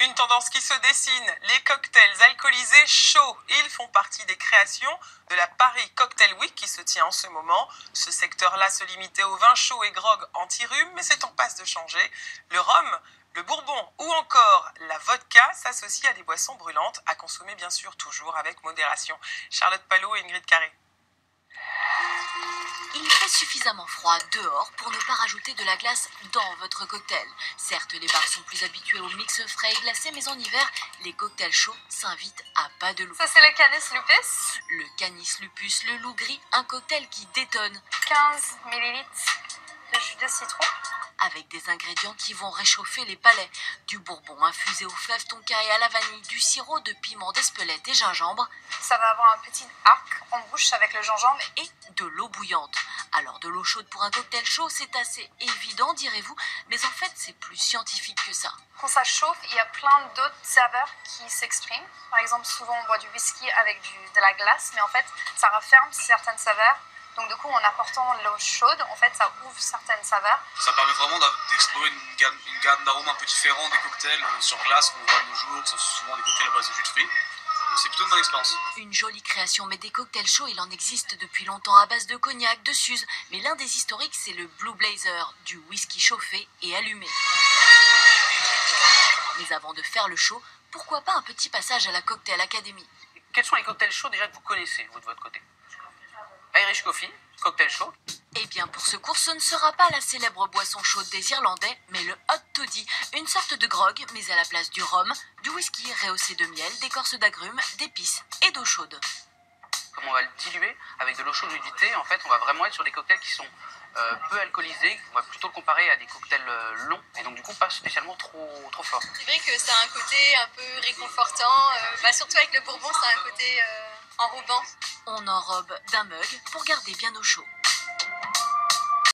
Une tendance qui se dessine, les cocktails alcoolisés chauds. Ils font partie des créations de la Paris Cocktail Week qui se tient en ce moment. Ce secteur-là se limitait aux vins chauds et grog anti-rhume, mais c'est en passe de changer. Le rhum, le bourbon ou encore la vodka s'associent à des boissons brûlantes, à consommer bien sûr toujours avec modération. Charlotte Palot et Ingrid Carré. Il fait suffisamment froid dehors pour ne pas rajouter de la glace dans votre cocktail. Certes, les bars sont plus habitués au mix frais et glacé, mais en hiver, les cocktails chauds s'invitent à pas de loup. Ça, c'est le Canis Lupus. Le Canis Lupus, le loup gris, un cocktail qui détonne. 15 ml de jus de citron. Avec des ingrédients qui vont réchauffer les palais. Du bourbon infusé aux fèves tonka et à la vanille, du sirop de piment d'Espelette et gingembre. Ça va avoir un petit arc en bouche avec le gingembre. Et de l'eau bouillante. Alors de l'eau chaude pour un cocktail chaud, c'est assez évident, direz-vous, mais en fait c'est plus scientifique que ça. Quand ça chauffe, il y a plein d'autres saveurs qui s'expriment. Par exemple, souvent on boit du whisky avec de la glace, mais en fait ça referme certaines saveurs. Donc du coup, en apportant l'eau chaude, en fait, ça ouvre certaines saveurs. Ça permet vraiment d'explorer une gamme d'arômes un peu différents des cocktails sur glace qu'on voit de nos jours, qui sont souvent des cocktails à base de jus de fruits. Donc c'est plutôt une bonne expérience. Une jolie création, mais des cocktails chauds, il en existe depuis longtemps à base de cognac, de suze. Mais l'un des historiques, c'est le Blue Blazer, du whisky chauffé et allumé. Mais avant de faire le show, pourquoi pas un petit passage à la Cocktail Academy? Quels sont les cocktails chauds déjà que vous connaissez, vous, de votre côté? Irish Coffee, cocktail chaud. Eh bien, pour ce cours, ce ne sera pas la célèbre boisson chaude des Irlandais, mais le hot toddy, une sorte de grog, mais à la place du rhum, du whisky rehaussé de miel, d'écorce d'agrumes, d'épices et d'eau chaude. Comme on va le diluer avec de l'eau chaude huilée, en fait, on va vraiment être sur des cocktails qui sont peu alcoolisés. On va plutôt le comparer à des cocktails longs, et donc du coup pas spécialement trop fort. C'est vrai que ça a un côté un peu réconfortant, surtout avec le bourbon, ça a un côté enrobant. On enrobe d'un mug pour garder bien au chaud.